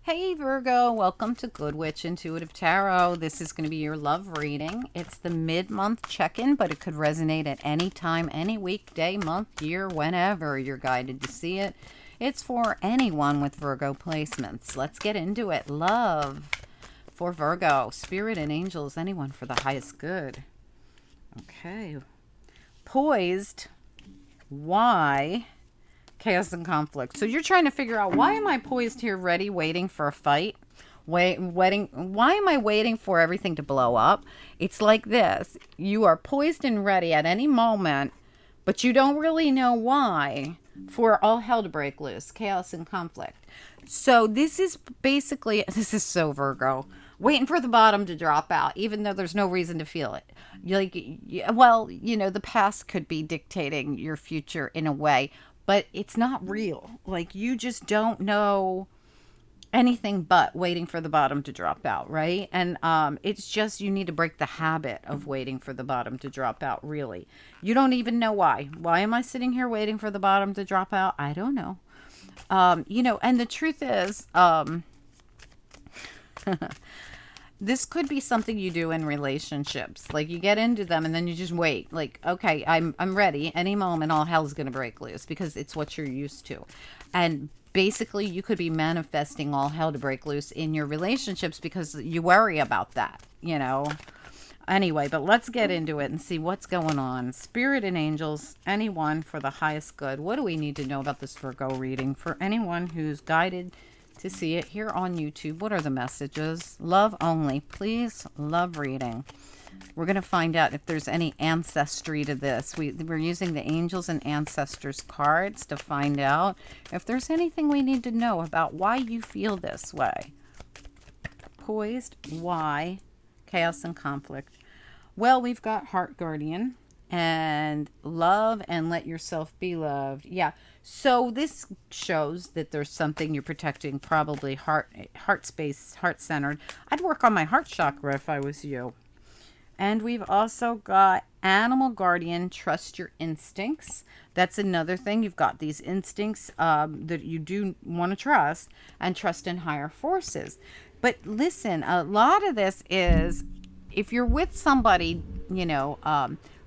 Hey Virgo, welcome to Good Witch Intuitive Tarot. This is going to be your love reading. It's the mid-month check-in, but it could resonate at any time, any week, day, month, year, whenever you're guided to see it. It's for anyone with Virgo placements. Let's get into it. Love for Virgo, spirit and angels, anyone for the highest good. Okay. Poised. Why? Chaos and conflict. So you're trying to figure out, why am I poised here, ready, waiting for a fight? Why am I waiting for everything to blow up? It's like this. You are poised and ready at any moment, but you don't really know why, for all hell to break loose, chaos and conflict. So this is so Virgo, waiting for the bottom to drop out, even though there's no reason to feel it. The past could be dictating your future in a way, but it's not real. Like, you just don't know anything but waiting for the bottom to drop out, right? And it's just, you need to break the habit of waiting for the bottom to drop out, really. You don't even know why. Why am I sitting here waiting for the bottom to drop out? I don't know. And the truth is, this could be something you do in relationships. Like, you get into them and then you just wait. Like, okay, I'm ready. Any moment, all hell's going to break loose, because it's what you're used to. And basically, you could be manifesting all hell to break loose in your relationships because you worry about that, Anyway, but let's get into it and see what's going on. Spirit and angels, anyone for the highest good. What do we need to know about this Virgo reading for anyone who's guided to see it here on YouTube? What are the messages? Love only, please. Love reading. We're going to find out if there's any ancestry to this. We're using the angels and ancestors cards to find out if there's anything we need to know about why you feel this way. Poised, why? Chaos and conflict. Well, we've got heart guardian and love and let yourself be loved. Yeah. So this shows that there's something you're protecting, probably heart space, heart centered. I'd work on my heart chakra if I was you. And we've also got animal guardian, trust your instincts. That's another thing. You've got these instincts that you do want to trust, and trust in higher forces. But listen, a lot of this is, if you're with somebody,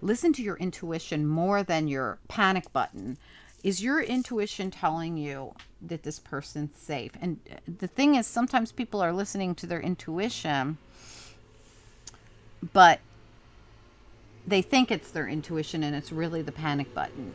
listen to your intuition more than your panic button. Is your intuition telling you that this person's safe? And the thing is, sometimes people are listening to their intuition, but they think it's their intuition and it's really the panic button.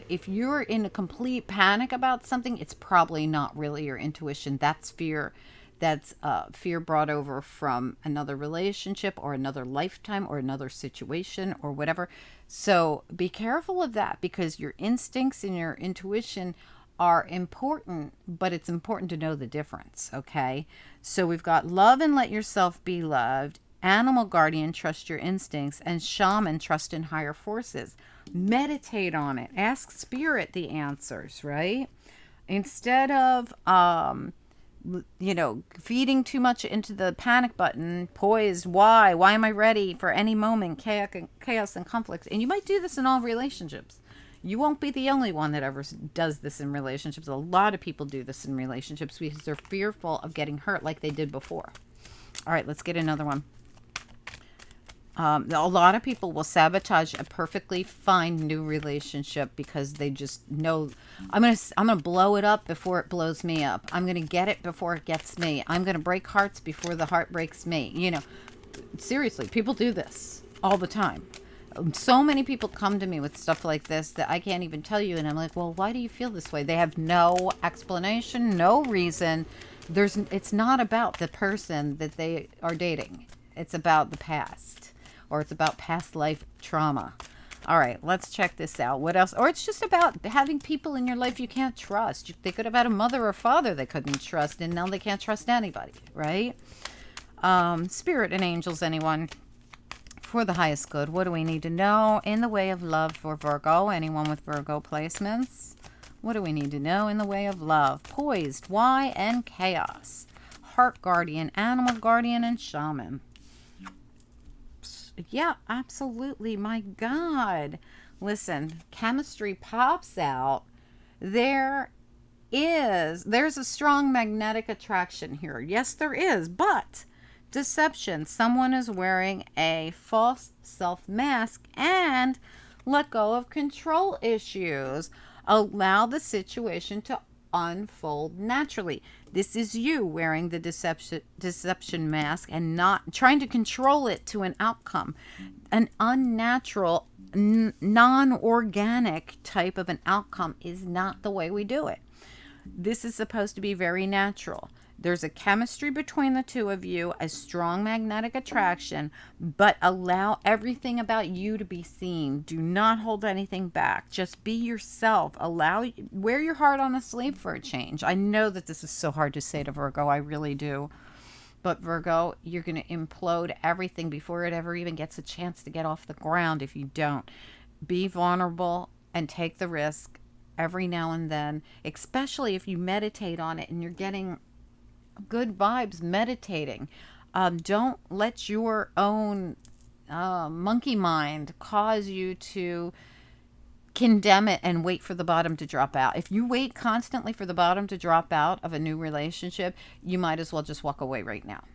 If you're in a complete panic about something, it's probably not really your intuition. That's fear. That's fear brought over from another relationship or another lifetime or another situation or whatever. So be careful of that, because your instincts and your intuition are important, but it's important to know the difference, okay? So we've got love and let yourself be loved, animal guardian, trust your instincts, and shaman, trust in higher forces. Meditate on it. Ask spirit the answers, right? Instead of feeding too much into the panic button. Poised, why am I ready for any moment? Chaos and conflict. And you might do this in all relationships. You won't be the only one that ever does this in relationships. A lot of people do this in relationships because they're fearful of getting hurt like they did before. All right, let's get another one. A lot of people will sabotage a perfectly fine new relationship because they just know, I'm gonna blow it up before it blows me up. I'm gonna get it before it gets me. I'm gonna break hearts before the heart breaks me. Seriously, people do this all the time. So many people come to me with stuff like this that I can't even tell you, and I'm like, well, why do you feel this way? They have no explanation, no reason. It's not about the person that they are dating. It's about the past. Or it's about past life trauma. All right, let's check this out. What else? Or it's just about having people in your life you can't trust. They could have had a mother or father they couldn't trust, and now they can't trust anybody, right? Spirit and angels, anyone for the highest good. What do we need to know in the way of love for Virgo? Anyone with Virgo placements? What do we need to know in the way of love? Poised, why, and chaos. Heart guardian, animal guardian, and shaman. Yeah, absolutely. My God. Listen, chemistry pops out. There there's a strong magnetic attraction here. Yes, there is, but deception. Someone is wearing a false self mask, and let go of control issues. Allow the situation to unfold naturally. This is you wearing the deception mask and not trying to control it to an outcome. An unnatural, non-organic type of an outcome is not the way we do it. This is supposed to be very natural. There's a chemistry between the two of you, a strong magnetic attraction, but allow everything about you to be seen. Do not hold anything back. Just be yourself. Wear your heart on the sleeve for a change. I know that this is so hard to say to Virgo. I really do. But Virgo, you're going to implode everything before it ever even gets a chance to get off the ground if you don't. Be vulnerable and take the risk every now and then, especially if you meditate on it and you're getting good vibes meditating. Don't let your own monkey mind cause you to condemn it and wait for the bottom to drop out. If you wait constantly for the bottom to drop out of a new relationship, you might as well just walk away right now.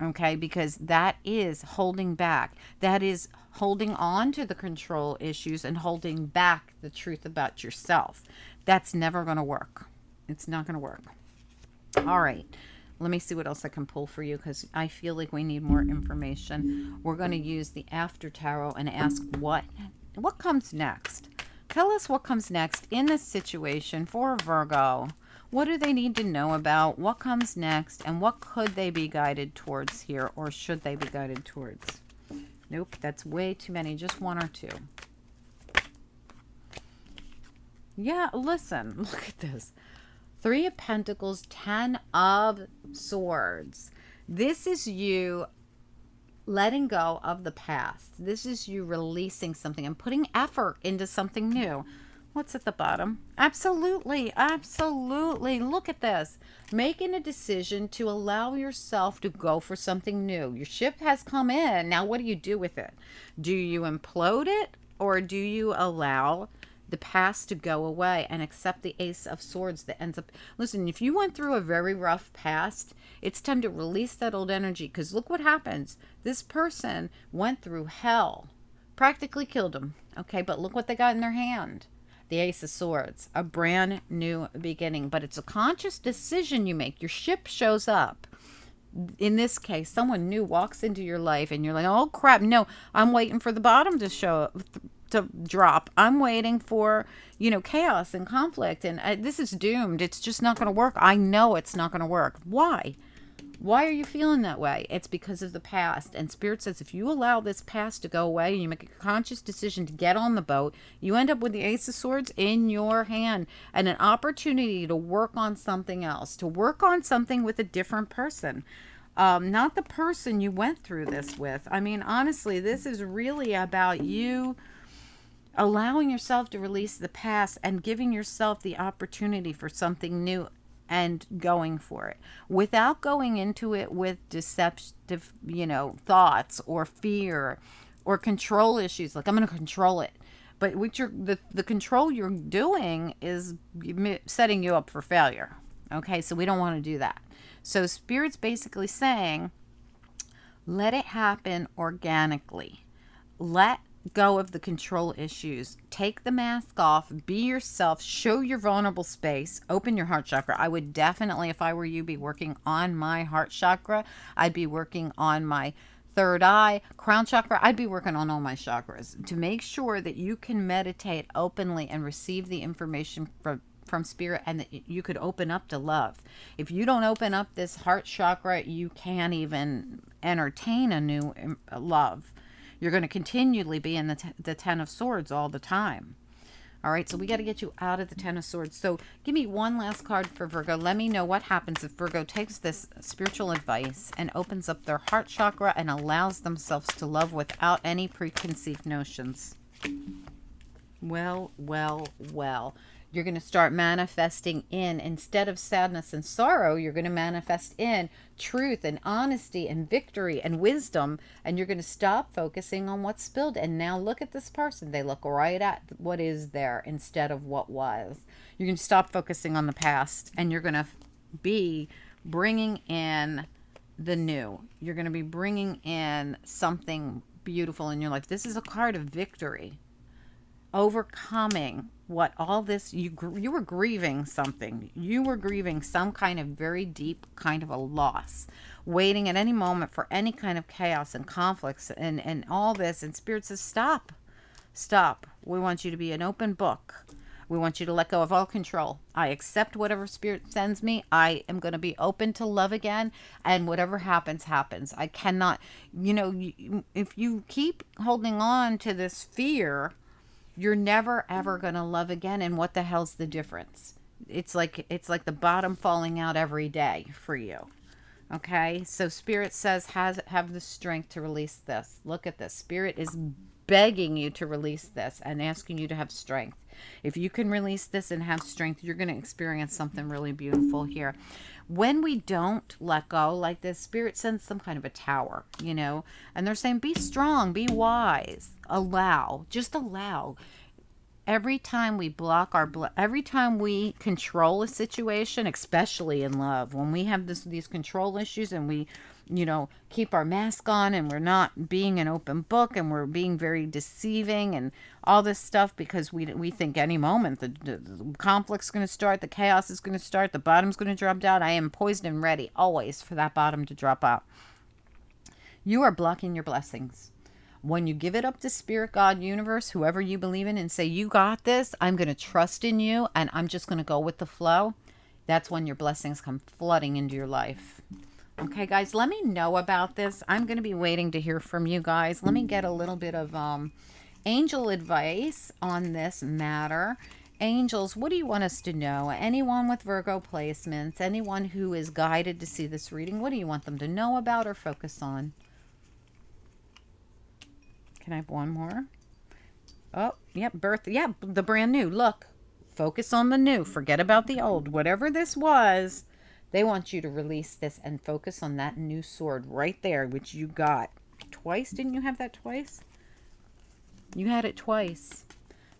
Okay, because that is holding back. That is holding on to the control issues and holding back the truth about yourself. That's never going to work. It's not going to work. All right. Let me see what else I can pull for you, because I feel like we need more information. We're going to use the after tarot and ask what comes next. Tell us what comes next in this situation for Virgo. What do they need to know about? What comes next? And what could they be guided towards here, or should they be guided towards? Nope, that's way too many. Just one or two. Yeah, listen. Look at this. 3 of Pentacles, 10 of Swords. This is you letting go of the past. This is you releasing something and putting effort into something new. What's at the bottom? Absolutely, absolutely. Look at this. Making a decision to allow yourself to go for something new. Your ship has come in. Now, what do you do with it? Do you implode it, or do you allow the past to go away and accept the Ace of Swords that ends up... Listen, if you went through a very rough past, it's time to release that old energy, because look what happens. This person went through hell, practically killed them. Okay, but look what they got in their hand. The Ace of Swords, a brand new beginning, but it's a conscious decision you make. Your ship shows up. In this case, someone new walks into your life and you're like, oh crap, no, I'm waiting for the bottom to drop. I'm waiting for, chaos and conflict, and this is doomed. It's just not going to work. I know it's not going to work. Why are you feeling that way? It's because of the past. And Spirit says if you allow this past to go away and you make a conscious decision to get on the boat, you end up with the Ace of Swords in your hand and an opportunity to work on something else, to work on something with a different person. Not the person you went through this with. I mean, honestly, this is really about you allowing yourself to release the past and giving yourself the opportunity for something new and going for it without going into it with deceptive, thoughts or fear or control issues. Like, I'm going to control it. But the control you're doing is setting you up for failure. Okay, so we don't want to do that. So Spirit's basically saying, let it happen organically. Let go of the control issues. Take the mask off. Be yourself. Show your vulnerable space. Open your heart chakra. I would definitely, if I were you, be working on my heart chakra. I'd be working on my third eye, crown chakra. I'd be working on all my chakras to make sure that you can meditate openly and receive the information from Spirit, and that you could open up to love. If you don't open up this heart chakra, you can't even entertain a new love. You're going to continually be in the 10 of Swords all the time. All right, so we got to get you out of the 10 of Swords. So give me one last card for Virgo. Let me know what happens if Virgo takes this spiritual advice and opens up their heart chakra and allows themselves to love without any preconceived notions. Well. You're going to start manifesting in, instead of sadness and sorrow, you're going to manifest in truth and honesty and victory and wisdom. And you're going to stop focusing on what's spilled. And now look at this person. They look right at what is there instead of what was. You're going to stop focusing on the past, and you're going to be bringing in the new. You're going to be bringing in something beautiful in your life. This is a card of victory, overcoming what all this, you were grieving something. You were grieving some kind of very deep kind of a loss, waiting at any moment for any kind of chaos and conflicts and all this. And Spirit says, stop. We want you to be an open book. We want you to let go of all control. I accept whatever Spirit sends me. I am going to be open to love again. And whatever happens, happens. I cannot, if you keep holding on to this fear, you're never, ever going to love again. And what the hell's the difference? It's like the bottom falling out every day for you. Okay? So Spirit says, have the strength to release this. Look at this. Spirit is begging you to release this and asking you to have strength. If you can release this and have strength, you're going to experience something really beautiful here. When we don't let go like this, Spirit sends some kind of a tower, and they're saying, be strong, be wise, just allow. Every time we block every time we control a situation, especially in love, when we have these control issues and we, keep our mask on and we're not being an open book and we're being very deceiving and all this stuff because we think any moment the conflict's going to start, the chaos is going to start, the bottom's going to drop down. I am poised and ready always for that bottom to drop out. You are blocking your blessings. When you give it up to Spirit, God, universe, whoever you believe in, and say, you got this, I'm going to trust in you, and I'm just going to go with the flow, that's when your blessings come flooding into your life. Okay, guys, let me know about this. I'm going to be waiting to hear from you guys. Let me get a little bit of angel advice on this matter. Angels, what do you want us to know? Anyone with Virgo placements, anyone who is guided to see this reading, what do you want them to know about or focus on? Can I have one more? Oh, yep, birth. Yeah, the brand new. Look, focus on the new. Forget about the old. Whatever this was, they want you to release this and focus on that new sword right there, which you got twice. Didn't you have that twice? You had it twice.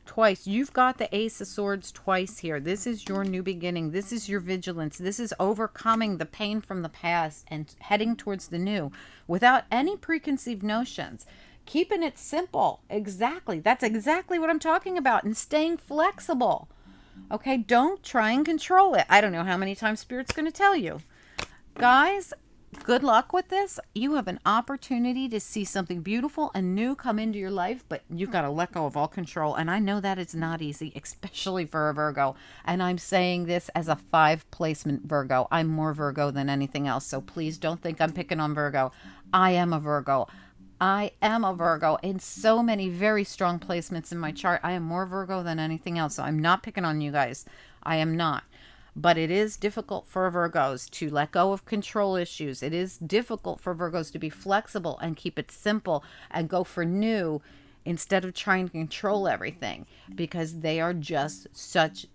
Twice. You've got the Ace of Swords twice here. This is your new beginning. This is your vigilance. This is overcoming the pain from the past and heading towards the new without any preconceived notions. Keeping it simple. Exactly. That's exactly what I'm talking about. And staying flexible. Okay, don't try and control it. I don't know how many times Spirit's going to tell you. Guys, good luck with this. You have an opportunity to see something beautiful and new come into your life, but you've got to let go of all control. And I know that it's not easy, especially for a Virgo. And I'm saying this as a 5 placement Virgo. I'm more Virgo than anything else. So please don't think I'm picking on Virgo. I am a Virgo. I am a Virgo in so many very strong placements in my chart. I am more Virgo than anything else. So I'm not picking on you guys. I am not. But it is difficult for Virgos to let go of control issues. It is difficult for Virgos to be flexible and keep it simple and go for new instead of trying to control everything, because they are just such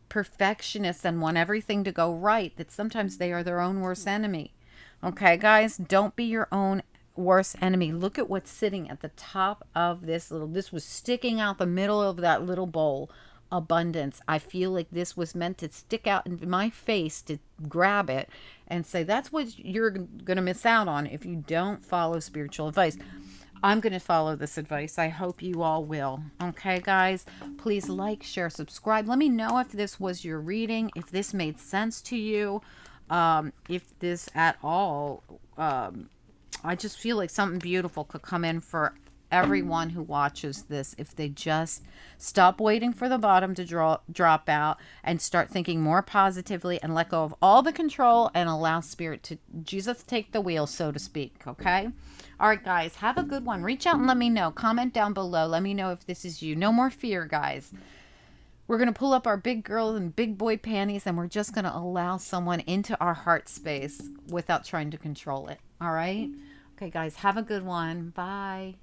perfectionists and want everything to go right that sometimes they are their own worst enemy. Okay, guys, don't be your own worst enemy. Look at what's sitting at the top of this was sticking out the middle of that little bowl. Abundance. I feel like this was meant to stick out in my face to grab it and say, that's what you're going to miss out on if you don't follow spiritual advice. I'm going to follow this advice. I hope you all will. Okay, guys, please like, share, subscribe. Let me know if this was your reading, if this made sense to you, if this at all, I just feel like something beautiful could come in for everyone who watches this if they just stop waiting for the bottom to drop out and start thinking more positively and let go of all the control and allow Spirit to Jesus take the wheel, so to speak. Okay, all right, guys, have a good one. Reach out and let me know. Comment down below. Let me know if this is you. No more fear, guys. We're going to pull up our big girl and big boy panties, and we're just going to allow someone into our heart space without trying to control it. All right, okay, guys, have a good one. Bye.